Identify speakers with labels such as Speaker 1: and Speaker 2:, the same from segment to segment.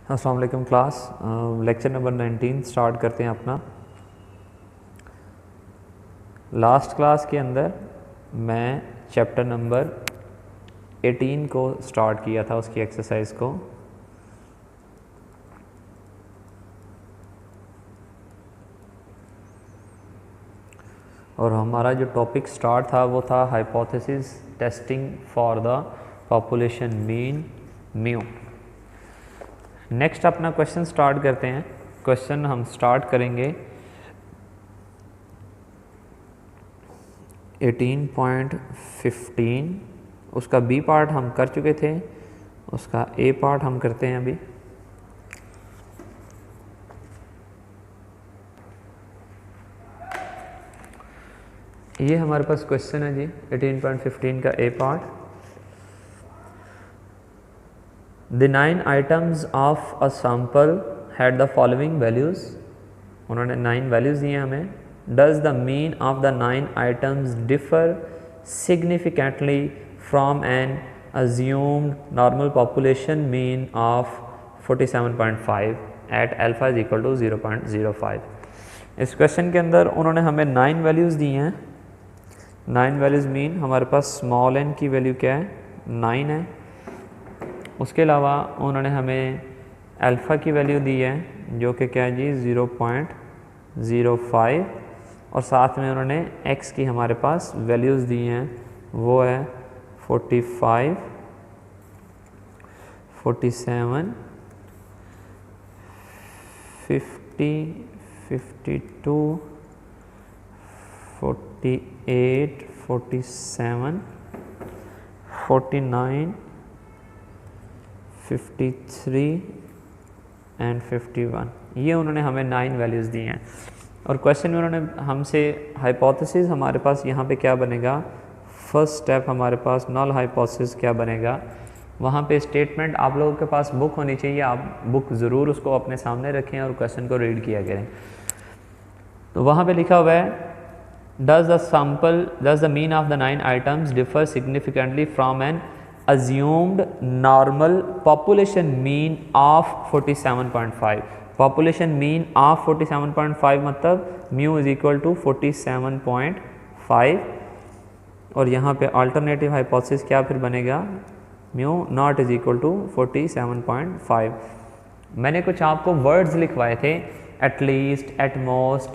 Speaker 1: अस्सलाम वालेकुम class. Lecture number 19 start करते हैं अपना। लास्ट क्लास के अंदर मैं चैप्टर नंबर 18 को स्टार्ट किया था, उसकी एक्सरसाइज को। और हमारा जो टॉपिक स्टार्ट था वो था hypothesis testing for the population mean mu. Next अपना क्वेश्चन स्टार्ट करते हैं। क्वेश्चन हम स्टार्ट करेंगे 18.15। उसका बी पार्ट हम कर चुके थे, उसका ए पार्ट हम करते हैं अभी। ये हमारे पास क्वेश्चन है जी 18.15 का ए part. The 9 items of a sample had the following values। उन्होंने 9 वैल्यूज़ दिए हमें। Does the mean of the 9 items differ significantly from an assumed normal population mean of 47.5 at alpha is equal to 0.05। इस question के अंदर उन्होंने हमें 9 values दी हैं। 9 values mean हमारे पास स्मॉल n की वैल्यू क्या है, 9 है। उसके अलावा उन्होंने हमें अल्फ़ा की वैल्यू दी है जो कि क्या है जी 0.05, और साथ में उन्होंने x की हमारे पास वैल्यूज़ दी हैं, वो है 45, 47, 50, 52, 48, 47, 49, 53 एंड 51। ये उन्होंने हमें 9 वैल्यूज़ दी हैं। और क्वेश्चन में उन्होंने हमसे हाइपोथेसिस हमारे पास यहाँ पे क्या बनेगा, फर्स्ट स्टेप हमारे पास नल हाइपोथेसिस क्या बनेगा। वहाँ पे स्टेटमेंट आप लोगों के पास बुक होनी चाहिए, आप बुक ज़रूर उसको अपने सामने रखें और क्वेश्चन को रीड किया करें। तो वहाँ पे लिखा हुआ है does the mean of the 9 items differ significantly from an assumed normal population mean of 47.5। population mean of 47.5 मतलब mu is equal to 47.5। और यहाँ पे अल्टरनेटिव हाइपोथेसिस क्या फिर बनेगा, mu not is equal to 47.5। मैंने कुछ आपको वर्ड्स लिखवाए थे, at least, at most,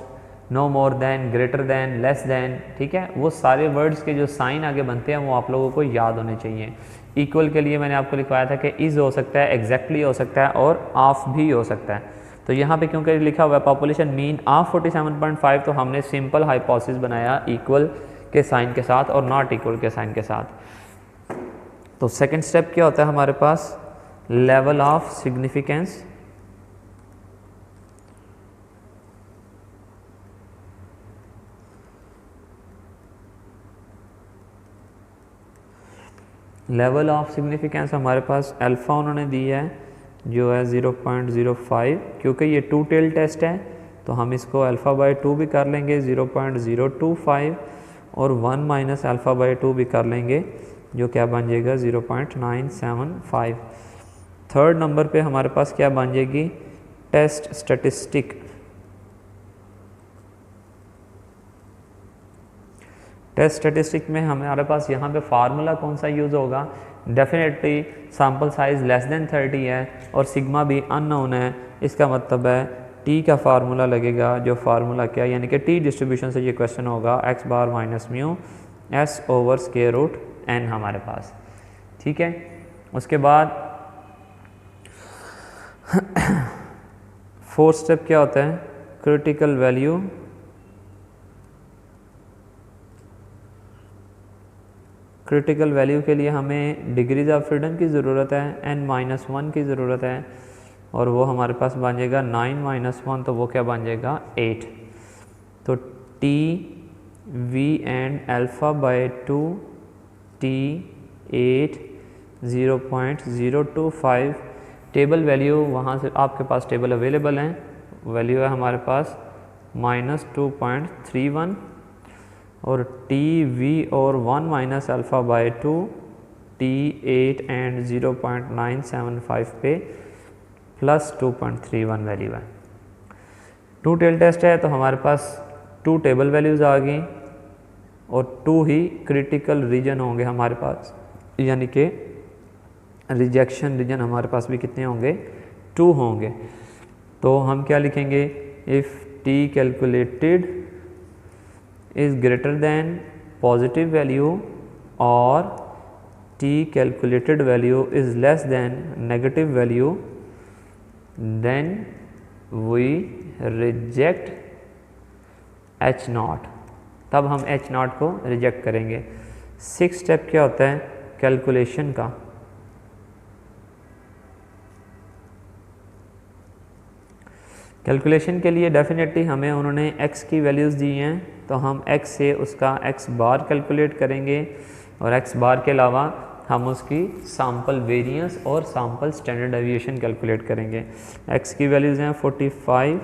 Speaker 1: no more than, greater than, less than, ठीक है। वो सारे वर्ड्स के जो साइन आगे बनते हैं वो आप लोगों को याद होने चाहिए। इक्वल के लिए मैंने आपको लिखवाया था कि इज़ हो सकता है, एग्जैक्टली हो सकता है और ऑफ भी हो सकता है। तो यहाँ पे क्योंकि लिखा हुआ है पॉपुलेशन मीन ऑफ 47.5, तो हमने सिंपल हाइपोथेसिस बनाया इक्वल के साइन के साथ और नॉट इक्वल के साइन के साथ। तो सेकेंड स्टेप क्या होता है हमारे पास, level of significance. Level of significance हमारे पास अल्फ़ा उन्होंने दी है जो है 0.05। क्योंकि ये 2 टेल टेस्ट है तो हम इसको अल्फ़ा बाई 2 भी कर लेंगे 0.025, और 1 माइनस अल्फ़ा बाई 2 भी कर लेंगे जो क्या बन जाएगा 0.975। थर्ड नंबर पे हमारे पास क्या बन जाएगी, टेस्ट स्टैटिस्टिक। टेस्ट स्टैटिस्टिक में हमारे पास यहाँ पे फार्मूला कौन सा यूज़ होगा, definitely sample size less than 30 है और सिग्मा भी अननोन है। इसका मतलब है टी का फार्मूला लगेगा, जो फार्मूला क्या, यानी कि टी डिस्ट्रीब्यूशन से ये क्वेश्चन होगा x bar minus mu s over square root n हमारे पास, ठीक है। उसके बाद फोर्थ स्टेप क्या होता है, क्रिटिकल वैल्यू। क्रिटिकल वैल्यू के लिए हमें डिग्रीज ऑफ फ्रीडम की ज़रूरत है, n-1 की ज़रूरत है, और वो हमारे पास बन जाएगा 9-1, तो वो क्या बन जाएगा 8। तो t v and alpha by 2 t 8 0.025। Table value वहाँ से आपके पास टेबल अवेलेबल हैं, वैल्यू है हमारे पास -2.31, और टी वी और 1 minus alpha by 2 T8 and 0.975 पे प्लस 2.31 वैल्यू है। 2 टेल टेस्ट है तो हमारे पास 2 टेबल वैल्यूज़ आ गई और 2 ही क्रिटिकल रीजन होंगे हमारे पास, यानी कि रिजेक्शन रीजन हमारे पास भी कितने होंगे, 2 होंगे। तो हम क्या लिखेंगे, if t calculated is greater than positive value और t calculated value is less than negative value, then we reject H0, तब हम H0 को रिजेक्ट करेंगे। 6 स्टेप क्या होता है कैलकुलेशन का, कैलकुलेशन के लिए डेफिनेटली हमें उन्होंने x की वैल्यूज़ दी हैं, तो हम x से उसका x बार कैलकुलेट करेंगे और x बार के अलावा हम उसकी सैम्पल वेरिएंस और सैम्पल स्टैंडर्ड डेविएशन कैलकुलेट करेंगे। x की वैल्यूज़ हैं 45,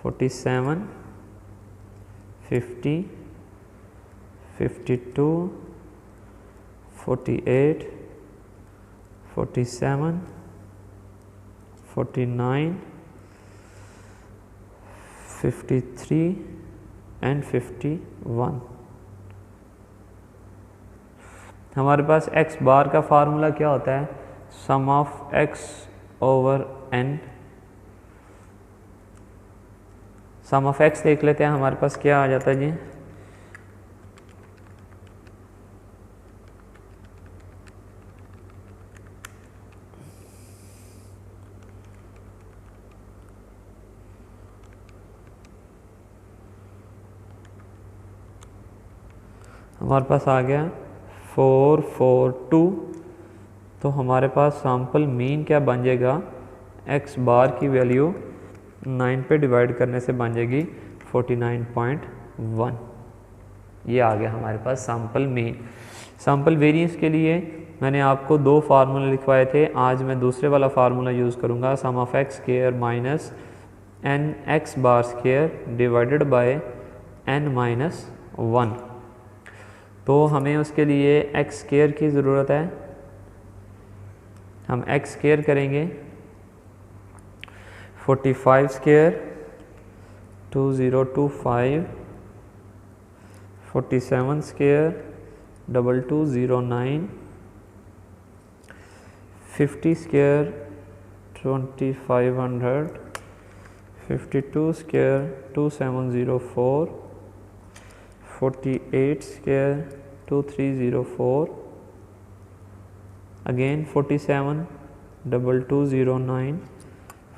Speaker 1: 47, 50, 52, 48, 47, 49, 53 एंड 51। हमारे पास x बार का फार्मूला क्या होता है, sum of x over n। Sum of x देख लेते हैं, हमारे पास क्या आ जाता है जी, हमारे पास आ गया 442। तो हमारे पास सैम्पल मीन क्या बन जाएगा, x बार की वैल्यू 9 पे डिवाइड करने से बन जाएगी 49.1। ये आ गया हमारे पास सैम्पल मीन। सैम्पल वेरिएंस के लिए मैंने आपको 2 फार्मूले लिखवाए थे, आज मैं दूसरे वाला फार्मूला यूज़ करूँगा, sum of x square minus n x bar square divided by n minus 1। तो हमें उसके लिए एक्स स्क्वायर की ज़रूरत है, हम एक्स स्क्वायर करेंगे 45 square 2025, 47 square 2209, 50 square 2500, 52 square 2704, 48 square 2304, again 47 2209,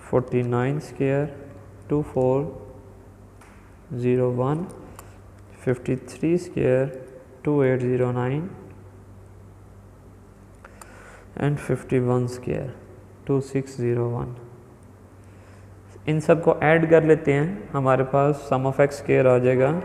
Speaker 1: 49 square 2401, 53 square 2809 and 51 square 2601। इन सब को ऐड कर लेते हैं, हमारे पास सम ऑफ एक्स स्क्वायर आ जाएगा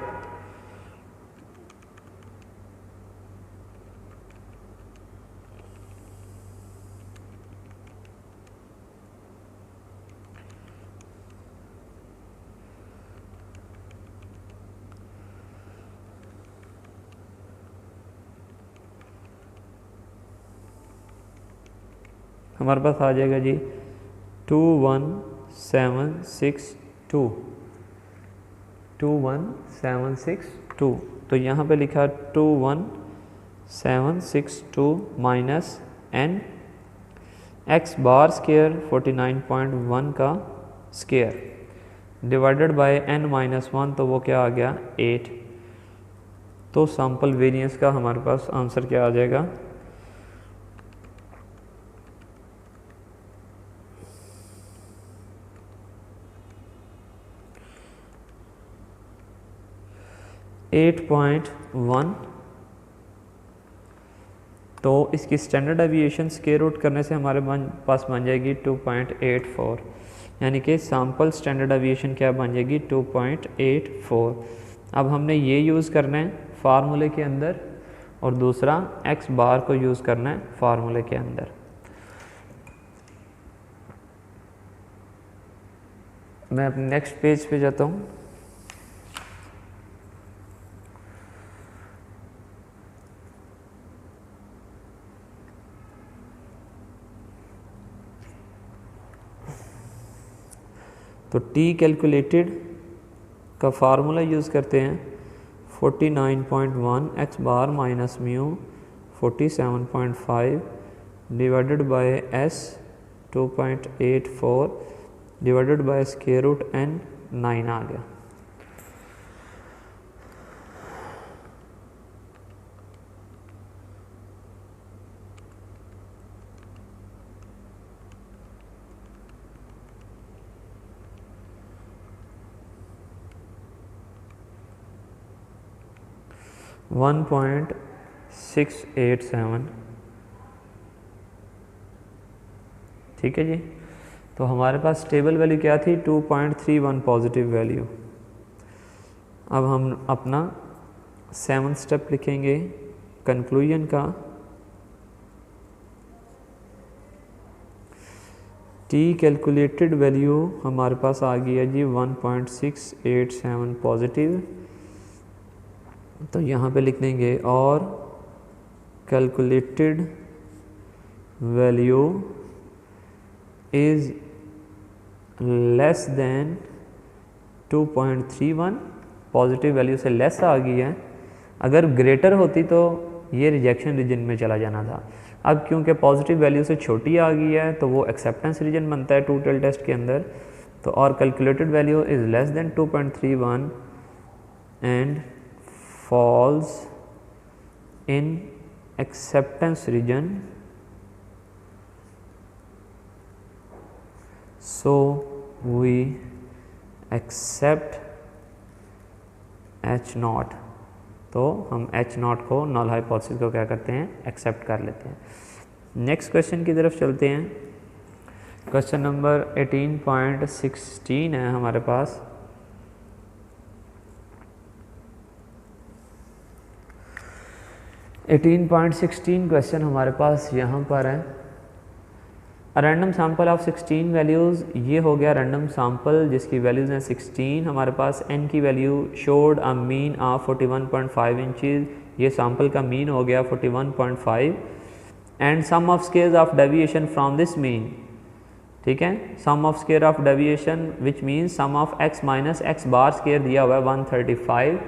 Speaker 1: हमारे पास आ जाएगा जी 21762, 21762। तो यहाँ पे लिखा 21762 minus n x bar square 49.1 का square divided by n minus 1, तो वो क्या आ गया 8। तो सैम्पल वेरिएंस का हमारे पास आंसर क्या आ जाएगा, एट 8.1। तो इसकी स्टैंडर्ड डेविएशन स्क्वायर रूट करने से हमारे पास बन जाएगी 2.84, यानी कि सैम्पल स्टैंडर्ड डेविएशन क्या बन जाएगी 2.84। अब हमने ये यूज़ करना है फार्मूले के अंदर और दूसरा x बार को यूज़ करना है फार्मूले के अंदर। मैं अपने नेक्स्ट पेज पे जाता हूँ। तो टी कैलकुलेटेड का फार्मूला यूज़ करते हैं 49.1 x bar minus mu 47.5 divided by s 2.84 divided by square root n 9 आ गया। वन 1.687 ठीक है जी। तो हमारे पास स्टेबल वैल्यू क्या थी 2.31 पॉजिटिव वैल्यू। अब हम अपना 7th स्टेप लिखेंगे कंक्लूजन का। टी कैलकुलेटेड वैल्यू हमारे पास आ गई है जी 1.687 पॉजिटिव। तो यहाँ पे लिख देंगे और calculated value is less than 2.31। Positive value से लेस आ गई है, अगर ग्रेटर होती तो ये रिजेक्शन रीजन में चला जाना था। अब क्योंकि पॉजिटिव वैल्यू से छोटी आ गई है तो वो एक्सेप्टेंस रीजन बनता है टू टेल टेस्ट के अंदर। तो और calculated value is less than 2.31 and falls in acceptance region, so we accept H0। तो हम H0 को नल हाइपोथेसिस को क्या करते हैं, एक्सेप्ट कर लेते हैं। नेक्स्ट क्वेश्चन की तरफ चलते हैं। क्वेश्चन नंबर 18.16 है हमारे पास। एटीन 18.16 क्वेश्चन हमारे पास यहाँ पर है। रैंडम सैम्पल ऑफ 16 वैल्यूज़, ये हो गया रैंडम सैम्पल जिसकी वैल्यूज़ हैं 16। हमारे पास n की value showed a mean of 41.5 inches, ये सैम्पल का मीन हो गया 41.5 and sum of squares of deviation from this mean. ठीक है, sum of square of deviation which means sum of x minus x bar square दिया हुआ है 135।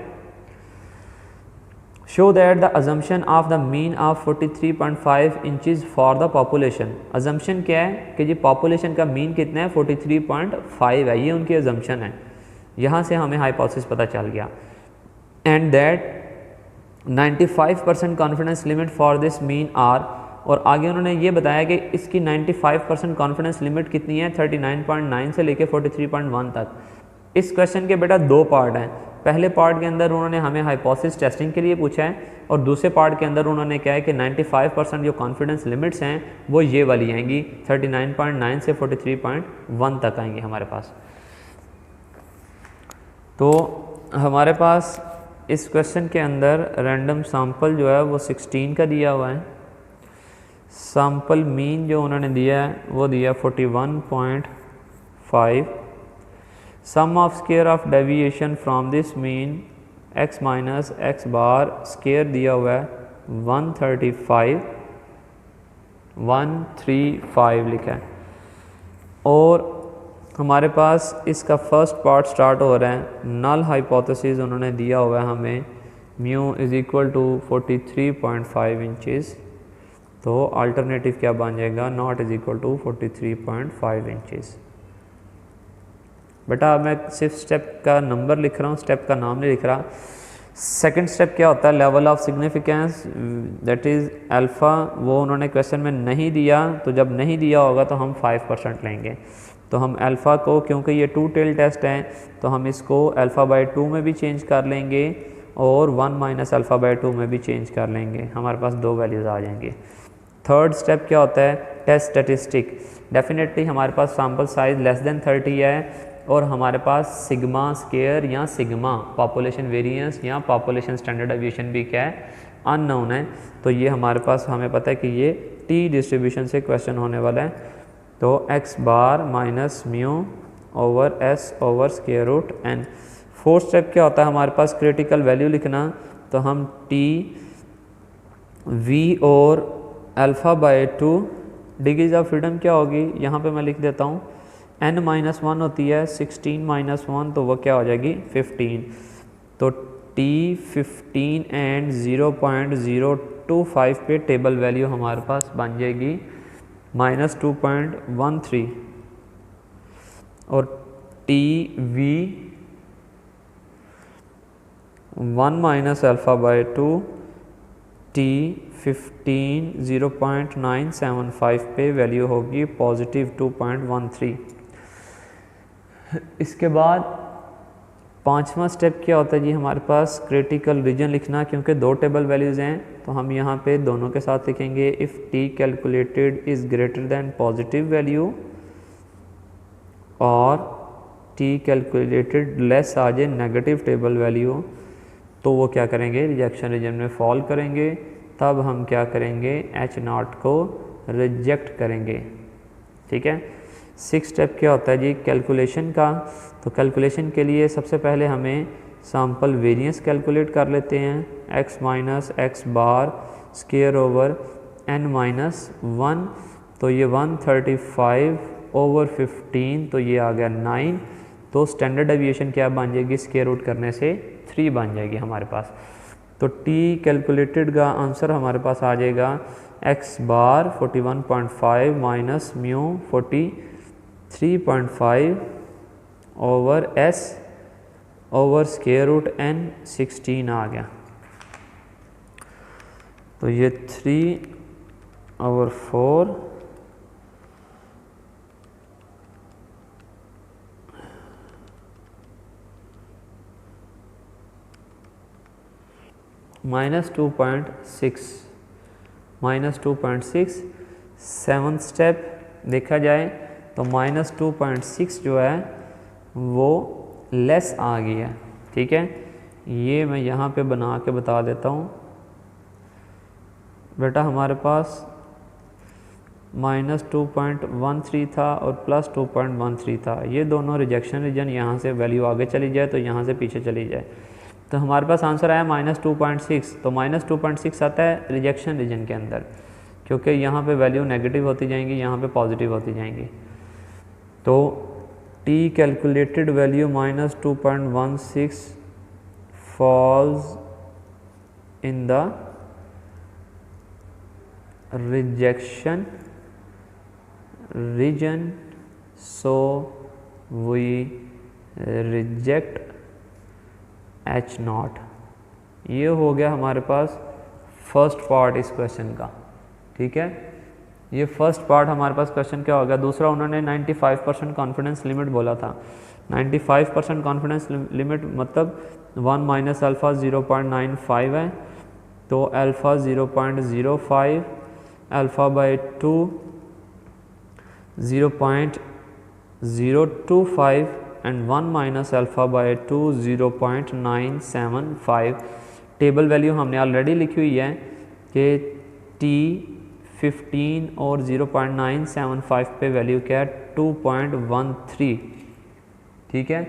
Speaker 1: Show that the assumption of the mean of 43.5 inches for the population। assumption क्या है कि जी population का mean कितना है 43.5 है, ये उनकी assumption है। यहाँ से हमें hypothesis पता चल गया। and that 95% confidence limit for this mean are, और आगे उन्होंने ये बताया कि इसकी 95% confidence limit कितनी है 39.9 से लेके 43.1 तक। इस क्वेश्चन के बेटा दो पार्ट हैं। पहले पार्ट के अंदर उन्होंने हमें हाइपोथेसिस टेस्टिंग के लिए पूछा है और दूसरे पार्ट के अंदर उन्होंने क्या है कि 95% जो कॉन्फिडेंस लिमिट्स हैं वो ये वाली आएंगी 39.9 से 43.1 तक आएंगी हमारे पास। तो हमारे पास इस क्वेश्चन के अंदर रैंडम सैम्पल जो है वो 16 का दिया हुआ है। सैम्पल मीन जो उन्होंने दिया है वो दिया 41.5। Sum of square of deviation from this mean x minus x bar square दिया हुआ है 135 लिखा है। और हमारे पास इसका फर्स्ट पार्ट स्टार्ट हो रहा है, नल हाइपोथेसिस उन्होंने दिया हुआ है हमें mu is equal to 43.5 inches. तो अल्टरनेटिव क्या बन जाएगा, not is equal to 43.5 inches. बेटा मैं सिर्फ स्टेप का नंबर लिख रहा हूँ, स्टेप का नाम नहीं लिख रहा। सेकंड स्टेप क्या होता है, level of significance that is alpha, वो उन्होंने क्वेश्चन में नहीं दिया। तो जब नहीं दिया होगा तो हम 5% लेंगे। तो हम अल्फ़ा को, क्योंकि ये 2 टेल टेस्ट हैं, तो हम इसको अल्फ़ा बाय 2 में भी चेंज कर लेंगे और 1 माइनस अल्फ़ा बाय 2 में भी चेंज कर लेंगे। हमारे पास 2 वैल्यूज़ आ जाएंगे। थर्ड स्टेप क्या होता है, टेस्ट स्टैटिस्टिक। डेफिनेटली हमारे पास सैम्पल साइज़ लेस देन 30 है और हमारे पास सिग्मा स्केयर या सिग्मा पॉपुलेशन वेरिएंस या पॉपुलेशन स्टैंडर्ड डेविएशन भी क्या है, अननोन है। तो ये हमारे पास हमें पता है कि ये टी डिस्ट्रीब्यूशन से क्वेश्चन होने वाला है। तो x bar minus mu over s over square root n. Fourth step क्या होता है हमारे पास, क्रिटिकल वैल्यू लिखना। तो हम टी वी और alpha by 2 degrees of freedom क्या होगी, यहाँ पे मैं लिख देता हूँ n-1 होती है 16-1 तो वो क्या हो जाएगी 15। तो t 15 एंड 0.025 पे टेबल वैल्यू हमारे पास बन जाएगी -2.13 और T V 1 minus alpha by 2 T 15 0.975 पे वैल्यू होगी +2.13। इसके बाद पांचवा स्टेप क्या होता है जी हमारे पास क्रिटिकल रीजन लिखना, क्योंकि दो टेबल वैल्यूज़ हैं तो हम यहाँ पे दोनों के साथ लिखेंगे if T calculated is greater than positive value और टी कैलकुलेटेड लेस आ जाए नेगेटिव टेबल वैल्यू तो वो क्या करेंगे रिजेक्शन रीजन में फॉल करेंगे। तब हम क्या करेंगे H0 को रिजेक्ट करेंगे। ठीक है। 6 स्टेप क्या होता है जी कैलकुलेशन का। तो कैलकुलेशन के लिए सबसे पहले हमें सैम्पल वेरिएंस कैलकुलेट कर लेते हैं x minus x bar square over n-1 तो ये 135/15 तो ये आ गया 9। तो स्टैंडर्ड डेविएशन क्या बन जाएगी स्क्वायर रूट करने से 3 बन जाएगी हमारे पास। तो t कैलकुलेटेड का आंसर हमारे पास आ जाएगा x bar 41.5 minus mu 43.5 over s over square root n 16 आ गया। तो ये 3/4 -2.6 7 स्टेप देखा जाए तो -2.6 जो है वो लेस आ गई है। ठीक है। ये मैं यहाँ पे बना के बता देता हूँ बेटा हमारे पास -2.13 था और +2.13 था। ये दोनों रिजेक्शन रीजन यहाँ से वैल्यू आगे चली जाए तो यहाँ से पीछे चली जाए तो हमारे पास आंसर आया -2.6। तो -2.6 आता है रिजेक्शन रीजन के अंदर क्योंकि यहाँ पे वैल्यू नेगेटिव होती जाएंगी यहाँ पे पॉजिटिव होती जाएंगी। तो t calculated value -2.16 falls in the rejection region so we reject H0। ये हो गया हमारे पास फर्स्ट पार्ट इस क्वेश्चन का। ठीक है। ये फर्स्ट पार्ट हमारे पास क्वेश्चन क्या हो गया। दूसरा उन्होंने 95% कॉन्फिडेंस लिमिट बोला था। 95% कॉन्फिडेंस लिमिट मतलब 1 माइनस अल्फ़ा 0.95 है तो alpha 0.05 alpha by 2 0.025 and 1 minus alpha by 2 0.975। Table value हमने ऑलरेडी लिखी हुई है कि t 15 और 0.975 पे वैल्यू क्या है 2.13। ठीक है।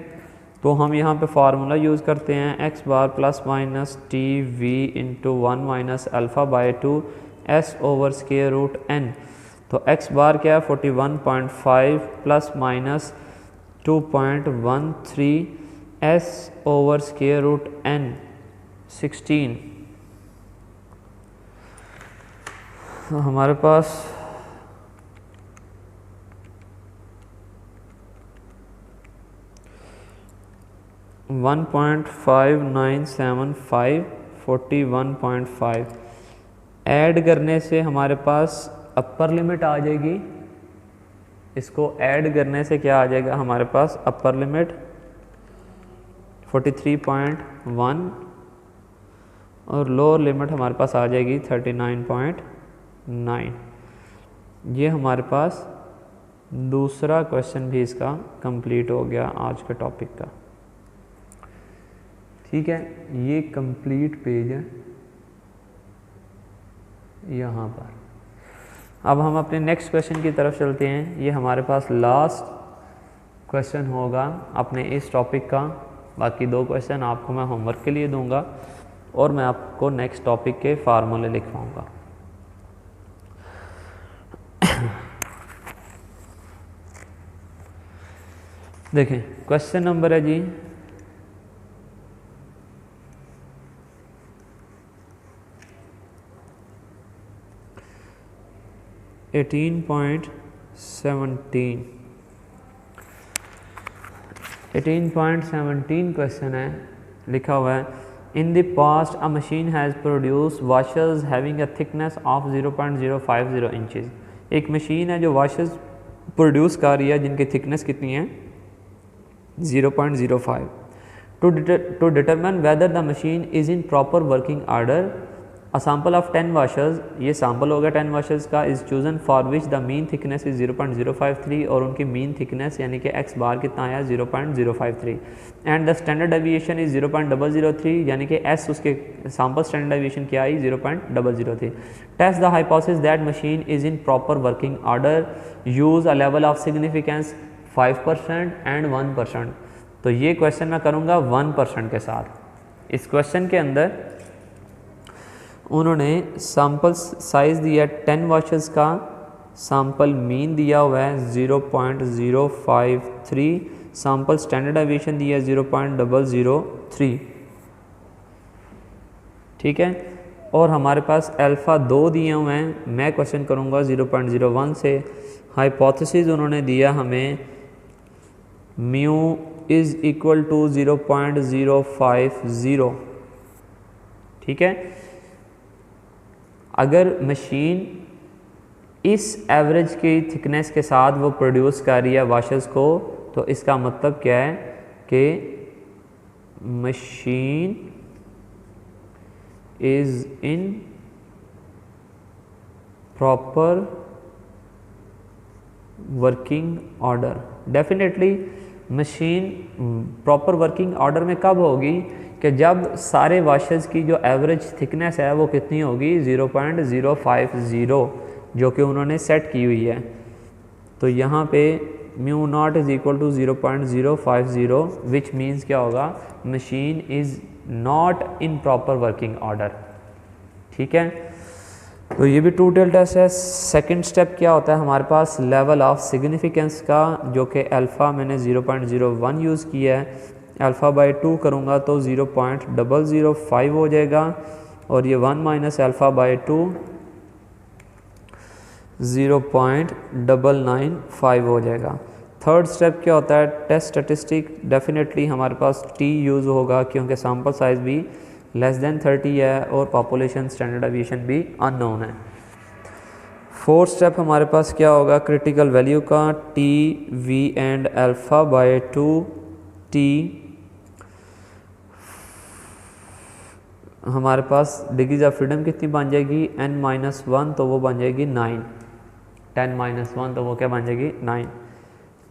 Speaker 1: तो हम यहाँ पे फार्मूला यूज़ करते हैं x bar plus minus t v into 1 minus alpha by 2 s over square root n। तो x बार क्या है 41.5 plus minus 2.13 s over square root n 16। तो हमारे पास (1.5975) 41.5 ऐड करने से हमारे पास अपर लिमिट आ जाएगी। इसको ऐड करने से क्या आ जाएगा हमारे पास अपर लिमिट 43.1 और लोअर लिमिट हमारे पास आ जाएगी 39.9। ये हमारे पास दूसरा क्वेश्चन भी इसका कंप्लीट हो गया आज के टॉपिक का। ठीक है। ये कंप्लीट पेज है यहाँ पर। अब हम अपने नेक्स्ट क्वेश्चन की तरफ चलते हैं। ये हमारे पास लास्ट क्वेश्चन होगा अपने इस टॉपिक का। बाकी 2 क्वेश्चन आपको मैं होमवर्क के लिए दूंगा और मैं आपको नेक्स्ट टॉपिक के फार्मूले लिखवाऊंगा। देखें क्वेश्चन नंबर है जी 18.17 क्वेश्चन है, लिखा हुआ है in the past a machine has produce washers having a thickness of 0.050 inches. एक मशीन है जो वाशर्स प्रोड्यूस कर रही है जिनकी थिकनेस कितनी है 0.05। To determine whether the machine is in proper working order a sample of 10 washers, ये सैम्पल होगा 10 वाशर्स का, is chosen for which the mean thickness is 0.053 और उनकी मीन थिकनेस यानी कि एक्स बार कितना आया 0.053 and the standard deviation is 0.003 यानी कि एस उसके सैम्पल स्टैंडर्ड डेविएशन क्या आई 0.003। Test the hypothesis that machine is in proper working order, use a level of significance 5% and 1%। तो ये क्वेश्चन मैं करूँगा 1% के साथ। इस क्वेश्चन के अंदर उन्होंने सैम्पल साइज़ दिया 10 वाशर्स का, सैम्पल मीन दिया हुआ है 0.053, सैम्पल स्टैंडर्ड डेविएशन दिया है 0.003, ठीक है। और हमारे पास अल्फ़ा 2 दिए हुए हैं, मैं क्वेश्चन करूँगा 0.01 से। हाइपोथेसिस उन्होंने दिया हमें म्यू इज़ इक्वल टू 0.050, ठीक है। अगर मशीन इस एवरेज की थिकनेस के साथ वो प्रोड्यूस कर रही है वाशर्स को, तो इसका मतलब क्या है कि machine is in proper working order. Definitely machine proper working order में कब होगी कि जब सारे वाशर्स की जो एवरेज थिकनेस है वो कितनी होगी 0.050 जो कि उन्होंने सेट की हुई है। तो यहाँ पे mu naught is equal to 0.050 which means क्या होगा, machine is not in proper working order, ठीक है। तो ये भी 2 टेल टेस्ट है। सेकंड स्टेप क्या होता है हमारे पास, लेवल ऑफ सिग्निफिकेंस का, जो कि अल्फ़ा मैंने 0.01 यूज़ किया है, अल्फ़ा बाई 2 करूँगा तो 0.005 हो जाएगा, और ये 1 माइनस अल्फ़ा बाई 2 0.995 हो जाएगा। थर्ड स्टेप क्या होता है, टेस्ट स्टेटिस्टिक। डेफिनेटली हमारे पास टी यूज़ होगा क्योंकि सैम्पल साइज़ भी लेस देन 30 है और पॉपुलेशन स्टैंडर्ड डेविएशन भी अननोन है। फोर्थ स्टेप हमारे पास क्या होगा, क्रिटिकल वैल्यू का, T V and alpha by 2 T. हमारे पास डिग्रीज ऑफ फ्रीडम कितनी बन जाएगी n-1, तो वो बन जाएगी 9। 10-1 तो वो क्या बन जाएगी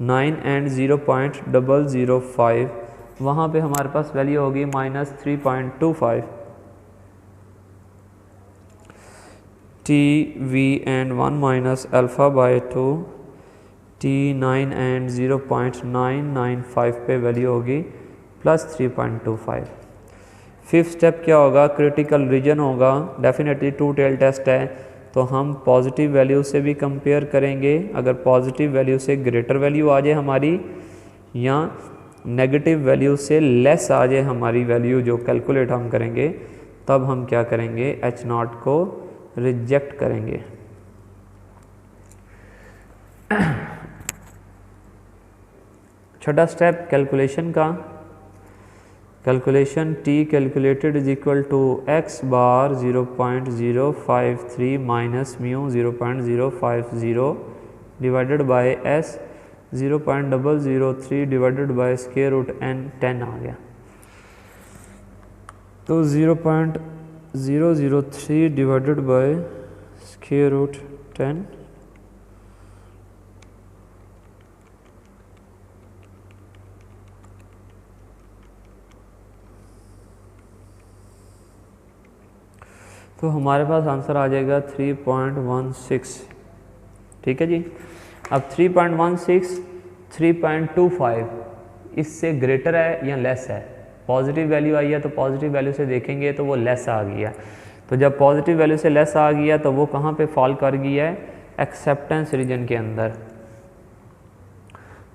Speaker 1: 9 एंड 0.005, वहाँ पे हमारे पास वैल्यू होगी -3.25। T V and 1 minus alpha by 2 T 9 and 0.995 पे वैल्यू होगी +3.25। फिफ्थ स्टेप क्या होगा, क्रिटिकल रीजन होगा। डेफिनेटली 2 टेल टेस्ट है, तो हम पॉजिटिव वैल्यू से भी कंपेयर करेंगे। अगर पॉजिटिव वैल्यू से ग्रेटर वैल्यू आ जाए हमारी, या नेगेटिव वैल्यू से लेस आ जाए हमारी वैल्यू जो कैलकुलेट हम करेंगे, तब हम क्या करेंगे, H0 को रिजेक्ट करेंगे। छठा स्टेप कैलकुलेशन का, calculation t calculated is equal to x bar 0.053 minus mu 0.050 divided by s 0.003 divided by square root n 10 आ गया। तो 0.003 डिवाइडेड बाय स्क्वायर रूट 10 तो हमारे पास आंसर आ जाएगा 3.16, ठीक है जी। अब 3.16 3.25 इससे ग्रेटर है या लेस है, पॉजिटिव वैल्यू आई है तो पॉजिटिव वैल्यू से देखेंगे तो वो लेस आ गया। तो जब पॉजिटिव वैल्यू से लेस आ गया तो वो कहाँ पे फॉल कर गया है, एक्सेप्टेंस रीजन के अंदर।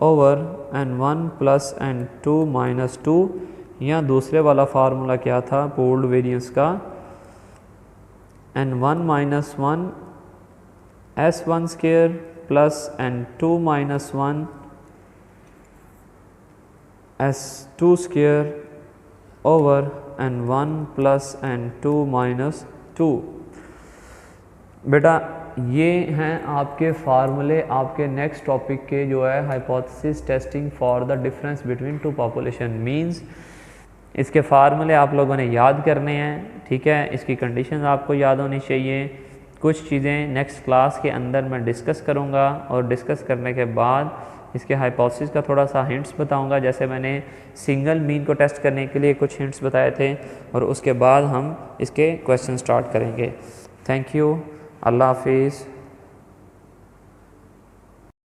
Speaker 1: Over n1 plus n2 minus 2, या दूसरे वाला फार्मूला क्या था पूल्ड वेरिएंस का, n1 minus 1 s1 square plus n2 minus 1 s2 square over n1 plus n2 minus 2। बेटा ये हैं आपके फार्मूले आपके नेक्स्ट टॉपिक के जो है hypothesis testing for the difference between two population means. इसके फार्मूले आप लोगों ने याद करने हैं, ठीक है। इसकी कंडीशंस आपको याद होनी चाहिए। कुछ चीज़ें नेक्स्ट क्लास के अंदर मैं डिस्कस करूँगा और डिस्कस करने के बाद इसके हाइपोथेसिस का थोड़ा सा हिंट्स बताऊँगा, जैसे मैंने सिंगल मीन को टेस्ट करने के लिए कुछ हिंट्स बताए थे, और उसके बाद हम इसके क्वेश्चन स्टार्ट करेंगे। थैंक यू, अल्लाह हाफिज़।